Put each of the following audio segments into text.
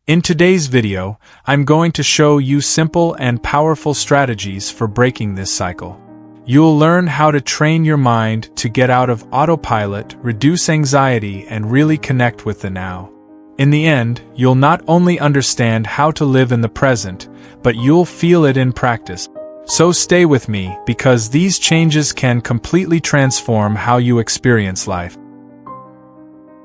In today's video, I'm going to show you simple and powerful strategies for breaking this cycle. You'll learn how to train your mind to get out of autopilot, reduce anxiety, and really connect with the now. In the end, you'll not only understand how to live in the present, but you'll feel it in practice. So stay with me, because these changes can completely transform how you experience life.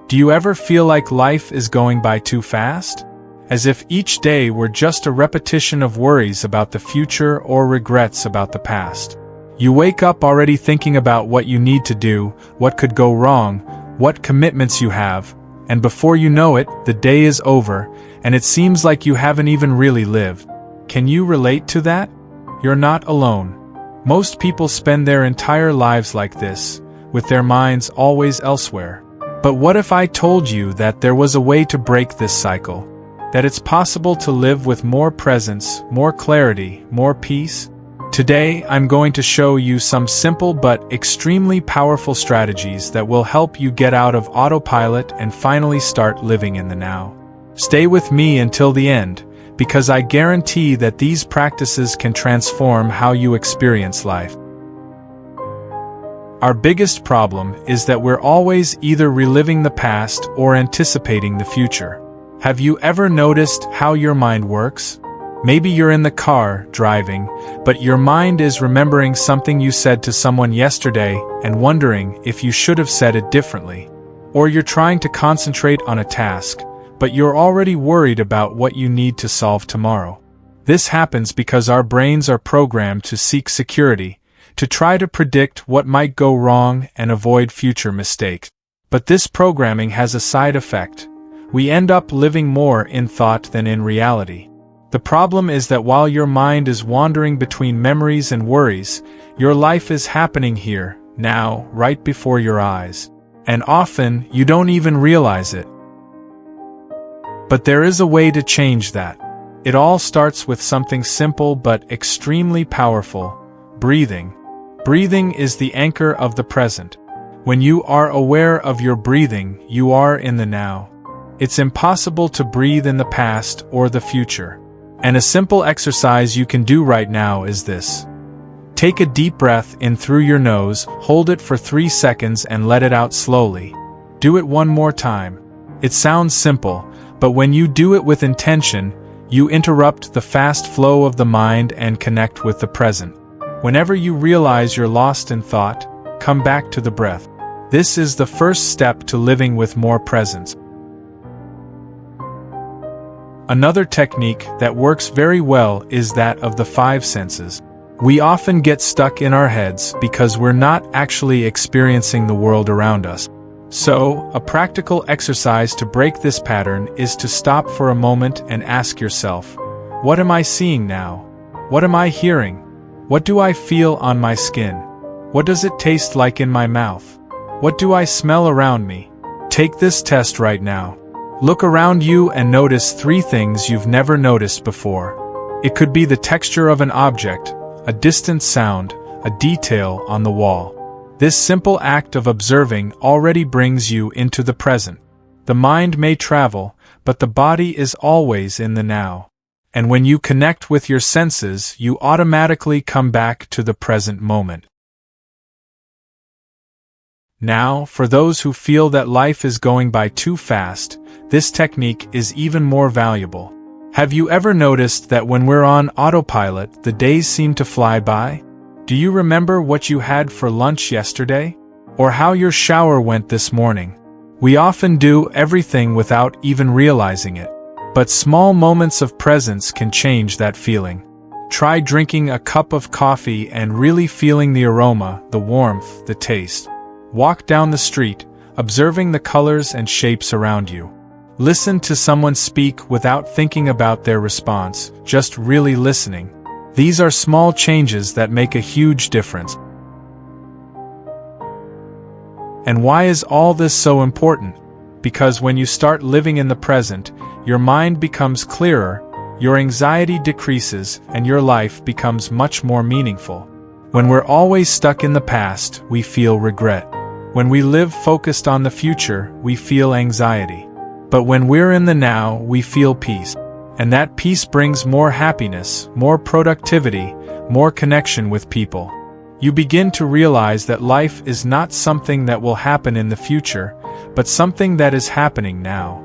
Do you ever feel like life is going by too fast? As if each day were just a repetition of worries about the future or regrets about the past. You wake up already thinking about what you need to do, what could go wrong, what commitments you have, and before you know it, the day is over, and it seems like you haven't even really lived. Can you relate to that? You're not alone. Most people spend their entire lives like this, with their minds always elsewhere. But what if I told you that there was a way to break this cycle? That it's possible to live with more presence, more clarity, more peace? Today, I'm going to show you some simple but extremely powerful strategies that will help you get out of autopilot and finally start living in the now. Stay with me until the end, because I guarantee that these practices can transform how you experience life. Our biggest problem is that we're always either reliving the past or anticipating the future. Have you ever noticed how your mind works? Maybe you're in the car, driving, but your mind is remembering something you said to someone yesterday and wondering if you should have said it differently. Or you're trying to concentrate on a task, but you're already worried about what you need to solve tomorrow. This happens because our brains are programmed to seek security, to try to predict what might go wrong and avoid future mistakes. But this programming has a side effect. We end up living more in thought than in reality. The problem is that while your mind is wandering between memories and worries, your life is happening here, now, right before your eyes. And often, you don't even realize it. But there is a way to change that. It all starts with something simple but extremely powerful: breathing. Breathing is the anchor of the present. When you are aware of your breathing, you are in the now. It's impossible to breathe in the past or the future. And a simple exercise you can do right now is this. Take a deep breath in through your nose, hold it for 3 seconds and let it out slowly. Do it one more time. It sounds simple, but when you do it with intention, you interrupt the fast flow of the mind and connect with the present. Whenever you realize you're lost in thought, come back to the breath. This is the first step to living with more presence. Another technique that works very well is that of the 5 senses. We often get stuck in our heads because we're not actually experiencing the world around us. So, a practical exercise to break this pattern is to stop for a moment and ask yourself, what am I seeing now? What am I hearing? What do I feel on my skin? What does it taste like in my mouth? What do I smell around me? Take this test right now. Look around you and notice 3 things you've never noticed before. It could be the texture of an object, a distant sound, a detail on the wall. This simple act of observing already brings you into the present. The mind may travel, but the body is always in the now. And when you connect with your senses, you automatically come back to the present moment. Now, for those who feel that life is going by too fast, this technique is even more valuable. Have you ever noticed that when we're on autopilot, the days seem to fly by? Do you remember what you had for lunch yesterday? Or how your shower went this morning? We often do everything without even realizing it. But small moments of presence can change that feeling. Try drinking a cup of coffee and really feeling the aroma, the warmth, the taste. Walk down the street, observing the colors and shapes around you. Listen to someone speak without thinking about their response, just really listening. These are small changes that make a huge difference. And why is all this so important? Because when you start living in the present, your mind becomes clearer, your anxiety decreases, and your life becomes much more meaningful. When we're always stuck in the past, we feel regret. When we live focused on the future, we feel anxiety. But when we're in the now, we feel peace. And that peace brings more happiness, more productivity, more connection with people. You begin to realize that life is not something that will happen in the future, but something that is happening now.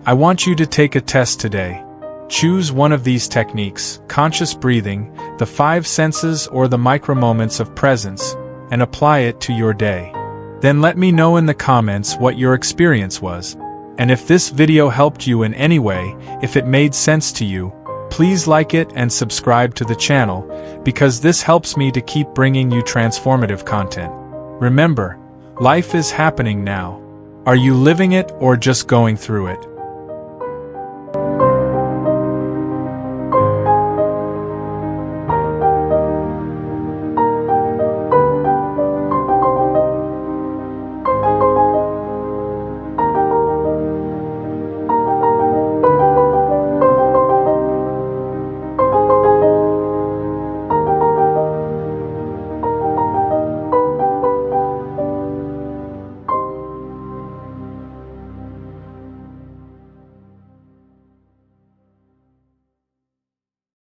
I want you to take a test today. Choose one of these techniques, conscious breathing, the 5 senses, or the micro-moments of presence, and apply it to your day. Then let me know in the comments what your experience was. And if this video helped you in any way, if it made sense to you, please like it and subscribe to the channel, because this helps me to keep bringing you transformative content. Remember, life is happening now. Are you living it or just going through it?